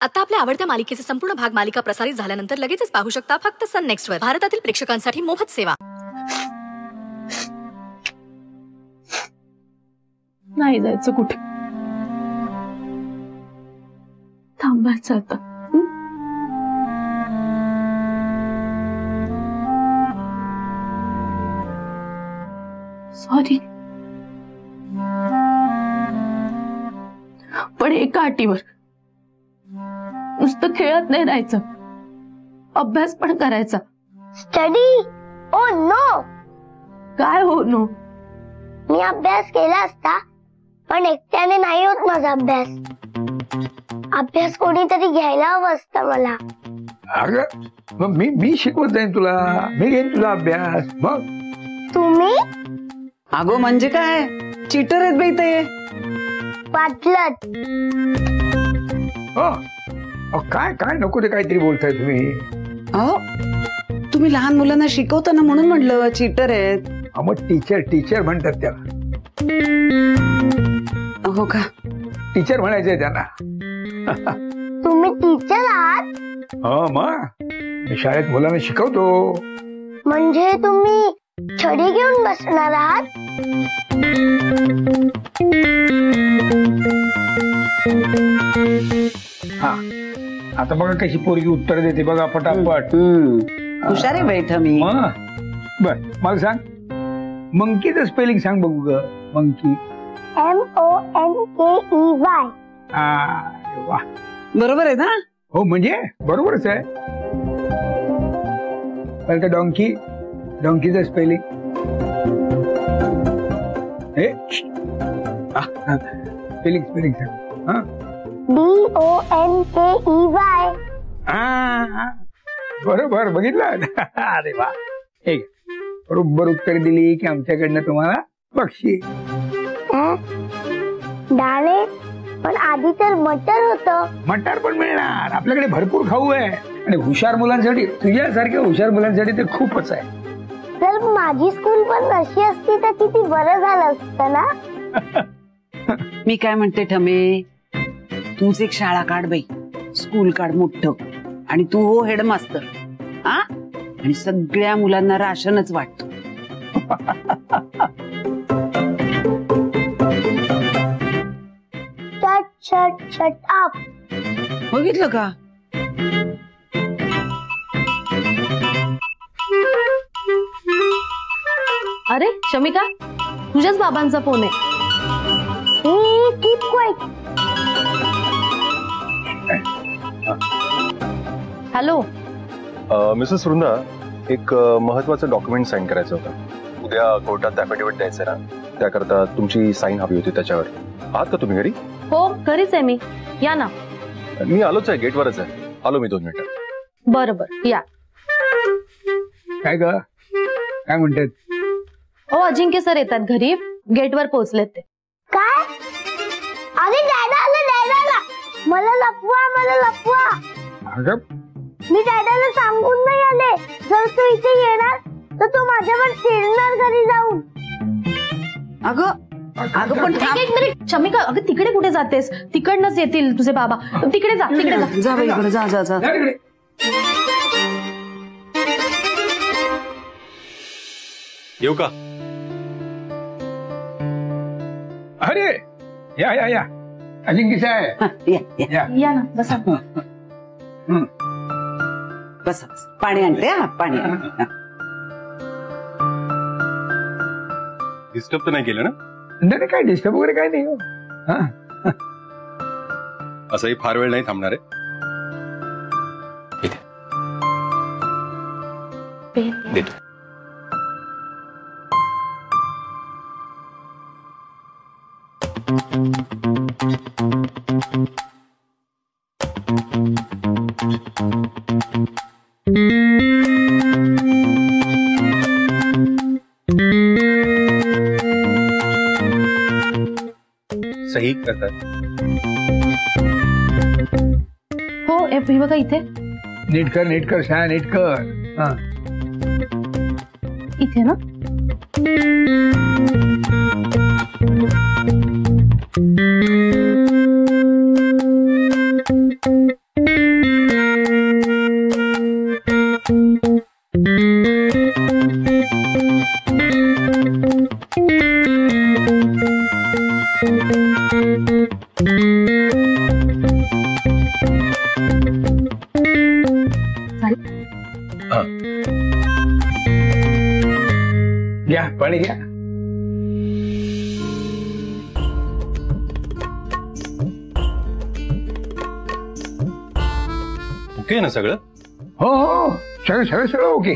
आता आपल्या आवडत्या मालिकेचे संपूर्ण भाग मालिका प्रसारित झाल्यानंतर लगेचच पाहू शकता फक्त सन नेक्स्ट वर. भारतातील प्रेक्षकांसाठी मोफत सेवा. नाही जायचं कुठे, थांबायचं आता. सॉरी, पण एका अटीवर. नुसतं खेळत नाही राहायचं, अभ्यास पण करायचा. स्टडी? Oh no. काय हो नो? मी अभ्यास केला असता, पण एकट्याने नाही होत माझा अभ्यास. अभ्यास कोणीतरी घ्यायला हवं असतं मला. अगं मग मी शिकवत जाईन तुला, मी घेईन तुझा अभ्यास. मग तुम्ही? अगो म्हणजे काय, चीटर आहेत बाई ते. वाटलंच. काय काय नको ते काहीतरी बोलताय तुम्ही. अहो तुम्ही लहान मुलांना शिकवताना म्हणून म्हटलं चीटर आहेत. मग टीचर म्हणतात त्याला. हो का? टीचर म्हणायचंय त्यांना. तुम्ही टीचर आहात? हो, मग मी शाळेत मुलांना शिकवतो. म्हणजे तुम्ही छडी घेऊन बसणार आहात? हा, आता बघा कशी पोरगी उत्तर देते बघा पटापट. हुशार आहे बैठ मी. बर मला सांग, मंकीचं स्पेलिंग सांग बघू ग. मंकी. MONKEY. वा, बरोबर आहे ना? हो म्हणजे बरोबरच आहे. पण का डॉंकीचं स्पेलिंग स्पेलिंग सांग. DONKEY. बरोबर, बघितलं. अरे वा, एक बरोबर उत्तर दिली की आमच्याकडनं तुम्हाला बक्षीस. दाणे, पण आधी तर मटर होतं. मटार पण मिळणार, आपल्याकडे भरपूर खाऊ आहे. आणि हुशार मुलांसाठी, तुझ्यासारख्या हुशार मुलांसाठी ते खूपच आहे. जर माझी स्कूल पण अशी असती तर किती बरं झालं असतं ना. मी काय म्हणते ठमे, तूच एक शाळा काढ बाई, स्कूल काढ मोठं. आणि तू हो हेडमास्तर. आणि सगळ्या मुलांना राशनच वाटतो. Shut up. बघितलं का? अरे शमिका, तुझ्याच बाबांचा फोन आहे. Keep quiet. Hello Mrs Vrinda, एक महत्वाचं डॉक्युमेंट साईन करायचं होतं. उद्या कोर्टात ॲफिडेव्हिट द्यायचं ना, त्याकरता तुमची साईन हवी होती. त्याच्यावर आहात का तुम्ही घरी? हो घरीच आहे मी, या ना. मी आलोच आहे, गेटवरच आहे. आलो मी 2 मिनिटं. बरोबर या. काय ग, काय म्हणतात? हो अजिंक्य सर येतात घरी, गेटवर पोहोचलेत ते. काय? अरे डॅडा आला. मला लपवा. अगं मी डॅडाला सांगून नाही आले. जर तू इथे येणार तर तू माझ्यावर चिडणार घरी जाऊन. अगं पण एक मिनिट शमिका, अगं तिकडे कुठे जातेस? तिकडनंच येतील तुझे बाबा. तिकडे जा बाई, इकडे जा. येऊ का? अरे या अजिंक्य साहेब, या ना, बसा. बस पाणी आणते. पाणी. डिस्टर्ब तर नाही केलं ना? नाही काय डिस्टर्ब वगैरे काय नाही. असंही फार वेळ नाही थांबणार आहे. देतो. सही करतात. हो हे बघा इथे. नीट कर शाळा नीट कर. इथे ना. घ्या पाणी घ्या. ओके ना सगळं? हो हो सगळं सगळं सगळं ओके.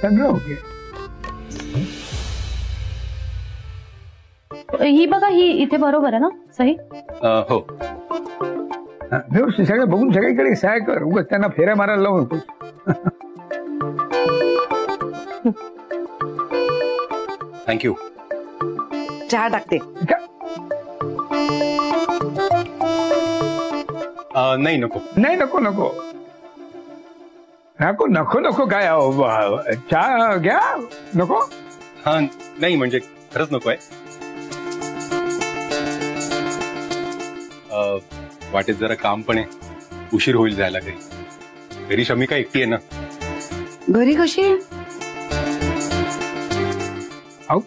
सगळं ओके. ही बघा, ही इथे बरोबर आहे ना सही? हो. व्यवस्थित सगळं बघून सगळीकडे सहाय कर. उगाच त्यांना फेऱ्या मारायला लावू नको. थँक्यू. चहा टाकते. नाही नको. नाही नको नको नको नको नको काय चहा घ्या. नको. हा नाही म्हणजे खरंच नको आहे. वाटेत जरा काम पण आहे. उशीर होईल जायला घरी. घरी शमिका एकटी आहे ना. घरी कशी आहे? अहो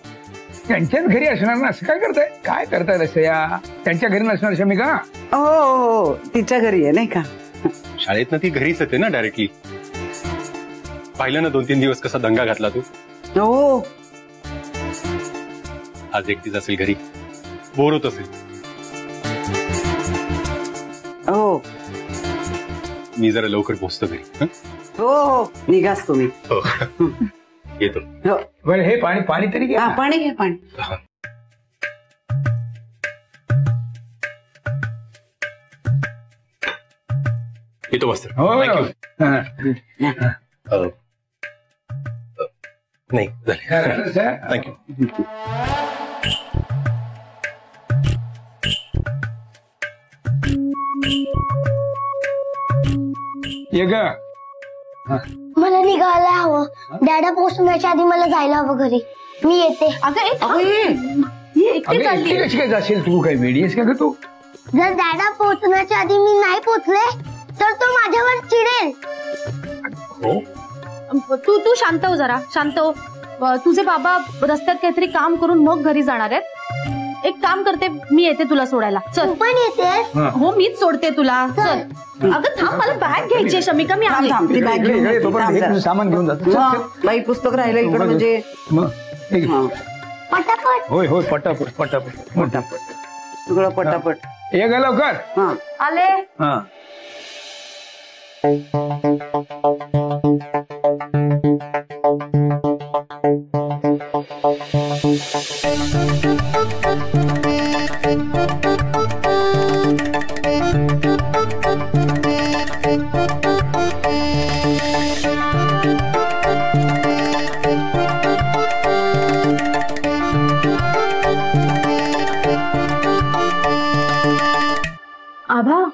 त्यांच्याच घरी असणार ना. असं काय करताय? काय करताय असं या? त्यांच्या घरी नसणार शमिका? हो हो तिच्या घरी आहे नाही का. शाळेत ती घरीच येते ना डायरेक्टली. पाहिलं ना 2-3 दिवस कसा दंगा घातला तू. हो आज एकटीच असेल घरी. बोर होत असेल. हो मी जरा लवकर पोहोचतो घरी. हं? हो हो निघास तुम्ही. हो. येतो. हो. बरं हे पाणी पाणी तरी घ्या. हा पाणी घे पाणी. येतो मस्त. हो थँक्यू. हा. नाही झाले. थँक्यू. ये ग. मला निघायला हवं. डॅडा पोहोचण्याच्या आधी मला जायला हवं घरी. मी येते. अगं एकटी कशी काय जाशील तू? काय वेडी आहेस का ग तू? जर डॅडा पोहोचण्याच्या आधी मी नाही पोहोचले तर तो माझ्यावर चिडेल. हो तू शांत हो जरा. शांत हो. तुझे बाबा रस्त्यात काहीतरी काम करून मग घरी जाणार आहेत. एक काम करते, मी येते तुला सोडायला. चल. तू पण येतेस? हो मीच सोडते तुला. चल. अगं थांब, मला बॅग घ्यायची आहे शमिका. मी आले. ती बॅग घेऊन इकडे येते. तोपर्यंत थांब हे जरा. तुझं सामान घेऊन जातो. चल, चल. मग, बाई पुस्तक राहिलं इकडे म्हणजे. मग ठीक आहे. हा, पटापट. होय होय पटापट पटापट पटापट सगळं पटापट. ये ग लवकर. हा आले. हा. आभा,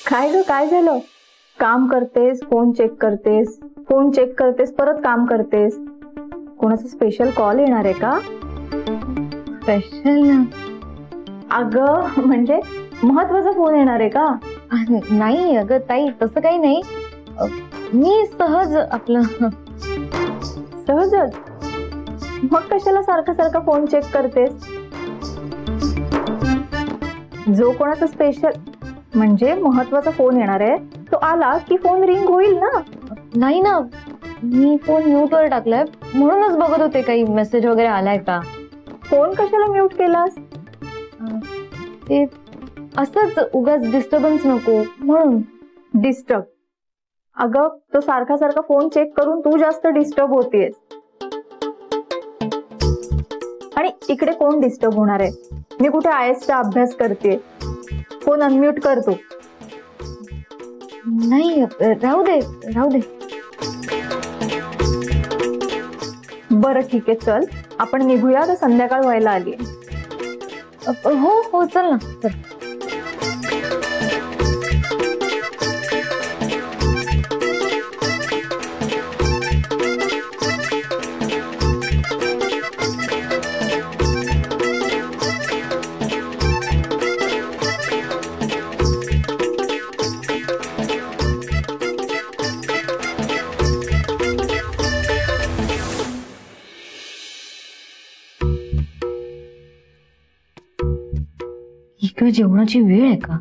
काय ग काय झालं? काम करतेस, फोन चेक करतेस, फोन चेक करतेस, परत काम करतेस. कोणाचा स्पेशल कॉल येणार आहे का? स्पेशल ना? अगं म्हणजे महत्वाचा फोन येणार आहे का? नाही अगं ताई, तसं काही नाही. मी सहज आपलं. सहजच? मग कशाला सारखा सारखा फोन चेक करतेस? जो कोणाचा स्पेशल म्हणजे महत्वाचा फोन येणार आहे तो आला की फोन रिंग होईल ना. नाही ना, मी फोन म्यूटवर टाकलाय म्हणूनच बघत होते काही मेसेज वगैरे आलाय का. फोन कशाला म्यूट केलास? ते असंच उगाच डिस्टर्बन्स नको म्हणून. डिस्टर्ब? अगं तो सारखा सारखा फोन चेक करून तू जास्त डिस्टर्ब होतेस. आणि इकडे कोण डिस्टर्ब होणार आहे? मी कुठे IASचा अभ्यास करते. फोन अनम्यूट करतो. नाही राहू दे राहू दे. बरं ठीक आहे, चल आपण निघूया, तर संध्याकाळ व्हायला आली. हो हो चल ना चल. किंवा जेवणाची वेळ आहे का?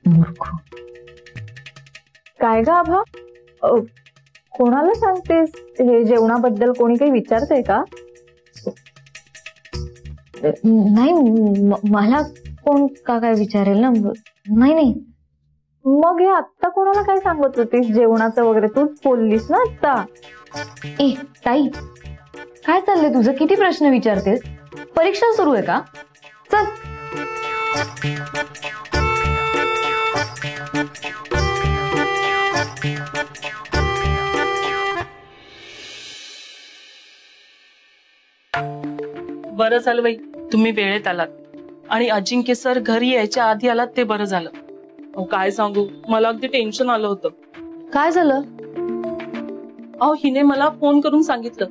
मूर्ख. काय ग आभा, कोणाला सांगतेस हे जेवणाबद्दल? कोणी काही विचारतंय का? नाही, मला कोण का काय विचारेल ना. नाही नाही. मग हे आत्ता कोणाला काय सांगत होतीस जेवणाचं वगैरे? तूच बोललीस ना आत्ता. ए ताई, काय चाललंय तुझं? किती प्रश्न विचारतेस? परीक्षा सुरू आहे का? चल. बरं झालं बाई तुम्ही वेळेत आलात, आणि अजिंक्य सर घरी यायच्या आधी आलात ते बरं झालं. अहो काय सांगू, मला अगदी टेन्शन आलं होतं. काय झालं? अहो हिने मला फोन करून सांगितलं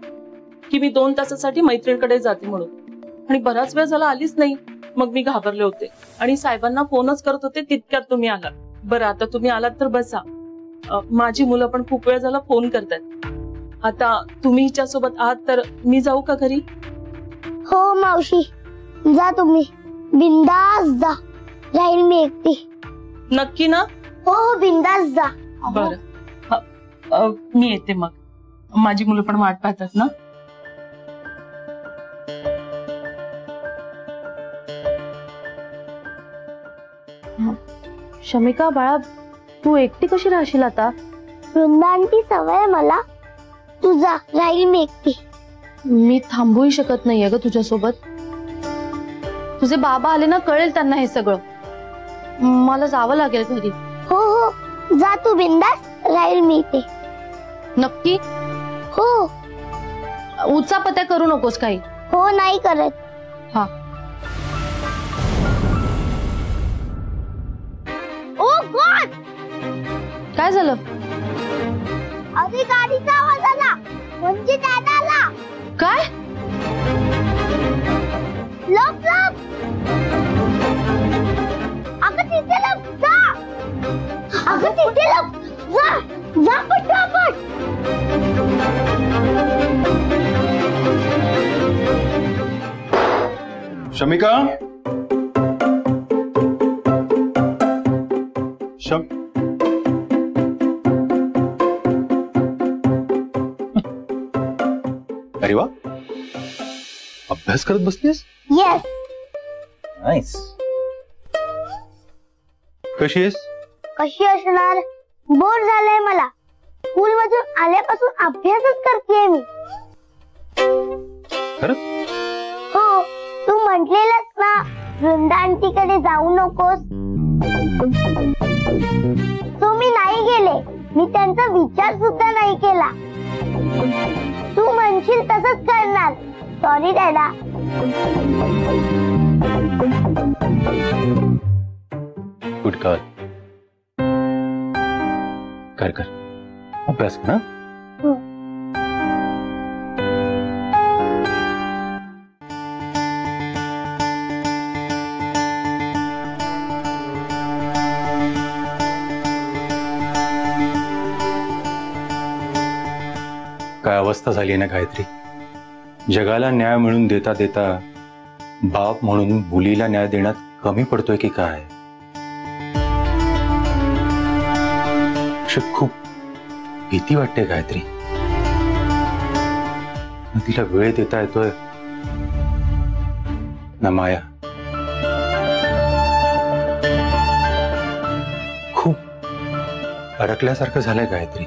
की मी 2 तासासाठी मैत्रिणीकडे जाते म्हणून, आणि बराच वेळ झाला आलीच नाही. मग मी घाबरले होते आणि साहेबांना फोनच करत होते, तितक्यात तुम्ही आलात. बरं आता तुम्ही आलात तर बसा. माझी मुलं पण खूप वेळ झाला फोन करतात. आता तुम्ही हिच्यासोबत आहात तर मी जाऊ का घरी? हो मावशी, जा तुम्ही बिंदास जा, राहील मी एकटी. नक्की ना? हो बिंदास जा. बरं मी येते मग. माझी मुलं पण वाट पाहतात ना. शमिका बाळा, तू एकटी कशी राहशील आता? वृंदांची सवय मला. तू जा, राहील मी एकटी. मी थांबूही शकत नाहीये ग तुझ्यासोबत. तुझे बाबा आले ना, कळेल त्यांना हे सगळं. मला जावं लागेल घरी. हो हो, जा तू बिंदास, राहील मी इथे. नक्की? हो. उचापत्या करू नकोस काही. हो नाही करत. हा. ओ गॉड, काय झालं? अरे गाडीचा आवाज आला, म्हणजे दादा आला. काय? लप लप, अगं तिथे लप, जा. अगं तिथे लप, जा जा पटापट. शमिका, अरे वा, अभ्यास करत बसलीस? येस. नाईस. कशी आहेस? कशी असणार, बोर झालंय मला. स्कूल मधून आल्यापासून अभ्यासच करतेय मी. खरंच? हो, तू म्हटलेलंस ना वृंदा आंटीकडे जाऊ नकोस, तो मी नाही गेले. मी त्यांचा विचार सुद्धा नाही केला. तू म्हणशील तसंच करणार. Sorry dada. Good girl. कर कर अभ्यास कर. काय अवस्था झाली ना गायत्री. जगाला न्याय मिळून देता देता बाप म्हणून मुलीला न्याय देण्यात कमी पडतोय की काय. खूप भीती वाटते गायत्री. ना तिला वेळ देता येतोय ना माया. खूप अडकल्यासारखं झालंय गायत्री.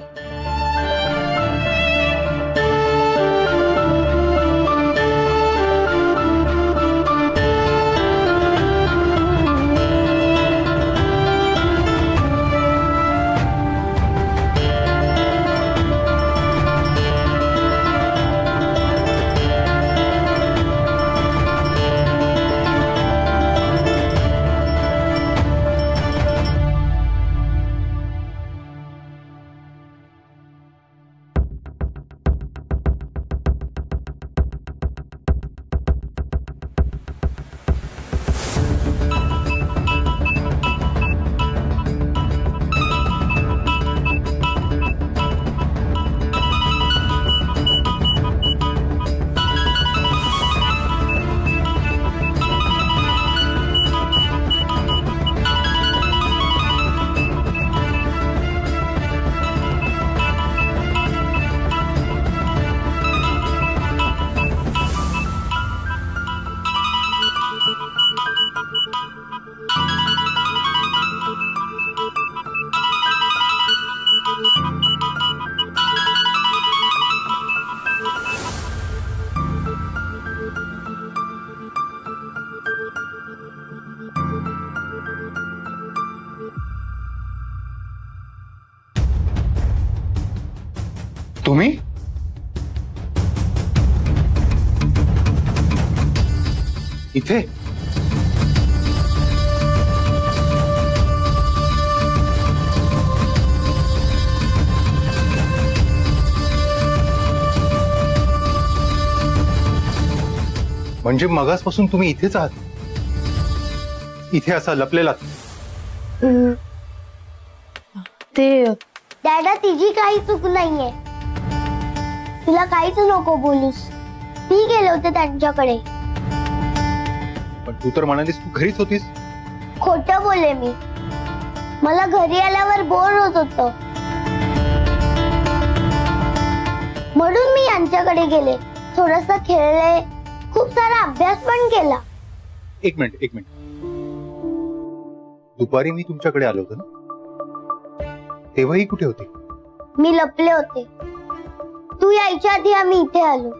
तुम्ही इथे? म्हणजे मगासपासून तुम्ही इथेच आहात? इथे असा लपलेला? ते डॅडा तिची काही चूक नाहीये. तुला काहीच नको बोलूस. मी गेले होते त्यांच्याकडे. पण तू तर म्हणालीस तू घरीच होतीस. खोटं बोलले मी. मला घरी आल्यावर बोर होत होतं म्हणून मी यांच्याकडे गेले. थोडस खेळले, खूप सारा अभ्यास पण केला. एक मिनिट. दुपारी मी तुमच्याकडे आलो होतो ना, तेव्हाही कुठे होते? मी लपले होते. तू यायच्या आधी आम्ही इथे आलो.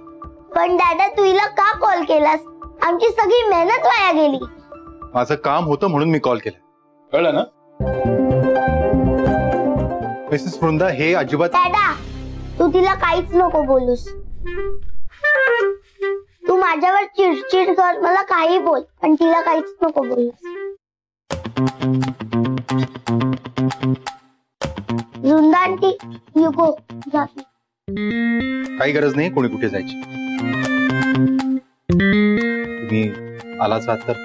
पण दादा तू हिला का कॉल केलास? आमची सगळी मेहनत वाया गेली. माझं काम होतं म्हणून मी कॉल केला, कळलं ना? मिसेस वृंदा, हे अजिबात. दादा तू तिला काहीच नको बोलूस. तू माझ्यावर चिडचिड कर, मला काही बोल, पण तिला काहीच नको बोलूस. Vrinda aunty you go. जाते. काही गरज नाही कोणी कुठे जायची. तुम्ही आलाच आहात तर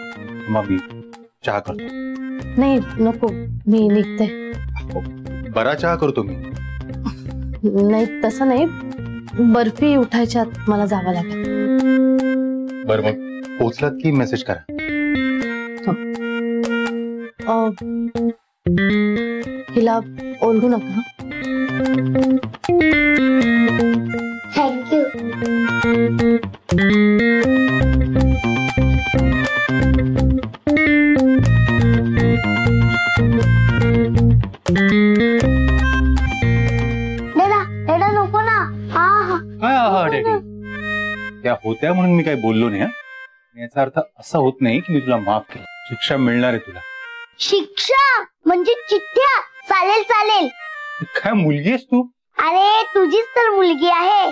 मग मी चहा करतो. नाही नको, मी निघते. बरा चहा करतो मी. नाही तसं नाही, बर्फी उठायच्या आत मला जावं लागेल. बरं मग पोहोचलात की मेसेज करा. हिला ओरडू नका. थँक्यू. दादा नको ना. हा डॅडी, त्या होत्या म्हणून मी काही बोललो नाही. याचा अर्थ असा होत नाही की मी तुला माफ केलं. शिक्षा मिळणार आहे तुला. शिक्षा म्हणजे चिठ्ठ्या? चालेल चालेल. काय मुलगी आहेस तू? अरे तुझीच तर मुलगी आहे.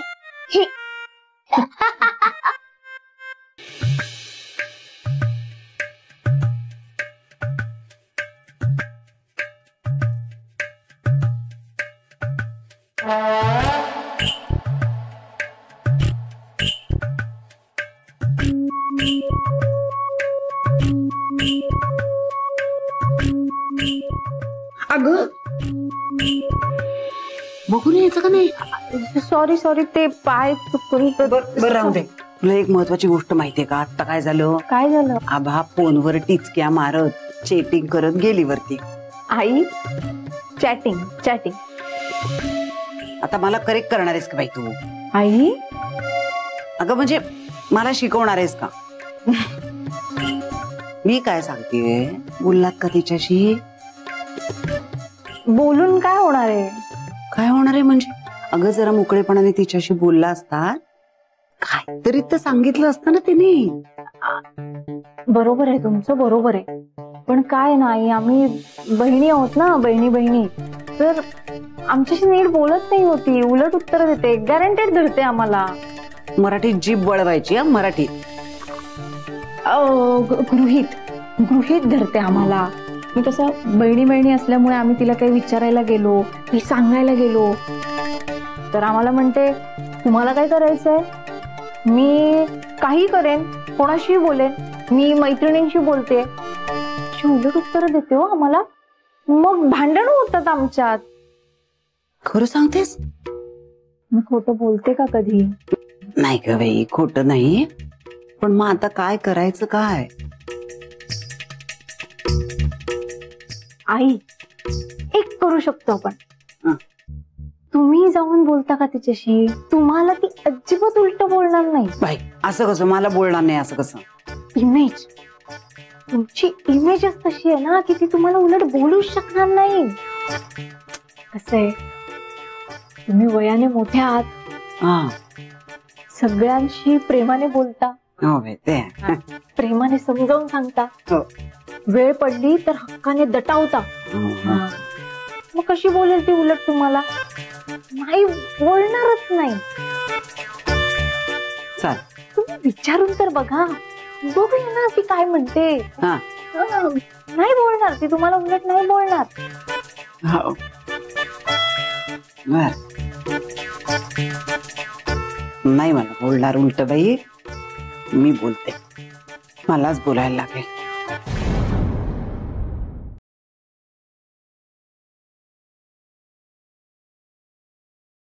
अगं बघून यायचं का नाही? सॉरी ते पाय चुकून. बरं राहू दे. तुला एक महत्वाची गोष्ट माहितीये का? आता काय झालं? काय झालं? आभा फोनवर टिचक्या मारत चॅटिंग करत गेली वरती. आई चॅटिंग. आता मला करेक्ट करणार आहेस का बाई तू? आई अगं म्हणजे मला शिकवणार आहेस का? मी काय सांगतेय, बोललात का तिच्याशी? बोलून काय होणार आहे? काय होणार आहे म्हणजे? अगं जरा मोकळेपणाने तिच्याशी बोलला असता, काहीतरी तर सांगितलं असतं ना तिने. बरोबर आहे तुमचं, बरोबर आहे. पण काय नाही, आम्ही बहिणी आहोत ना, बहिणी. तर आमच्याशी नीट बोलत नाही होती, उलट उत्तर देते, गॅरंटेड धरते आम्हाला. मराठीत जीभ वळवायची. मराठीत गृहीत धरते आम्हाला. मी कसं बहिणी असल्यामुळे आम्ही तिला काही विचारायला गेलो, काही सांगायला गेलो तर आम्हाला म्हणते तुम्हाला काय करायचंय? मी काही करेन, कोणाशी बोलेन, मी मैत्रिणींशी बोलते. उलट उत्तर देते हो आम्हाला. मग भांडण होतात आमच्यात. खरं सांगतेस? मी खोटं बोलते का कधी? नाही ग बाई, खोटं नाही. पण मग आता काय करायचं? काय आई, एक करू शकतो आपण. तुम्ही जाऊन बोलता का तिच्याशी? तुम्हाला ती अजिबात उलट बोलणार नाही. बाई असं कसं? मला बोलणार नाही असं कसं? इमेज, तुमची इमेजच तशी आहे ना की ती तुम्हाला उलट बोलूच शकणार नाही. कसं आहे, तुम्ही वयाने मोठे आहात, सगळ्यांशी प्रेमाने बोलता, प्रेमाने समजावून सांगता, वेळ पडली तर हक्काने दटावता. मग कशी बोलेल ती उलट तुम्हाला? नाही बोलणारच नाही. चाल. तुम्ही विचारून तर बघा, बघूया ना ती काय म्हणते. हा. नाही बोलणार ती, तुम्हाला उलट नाही बोलणार. हो. बर. नाही मला बोलणार उलट बाई, मी बोलते, मलाच बोलायला लागेल.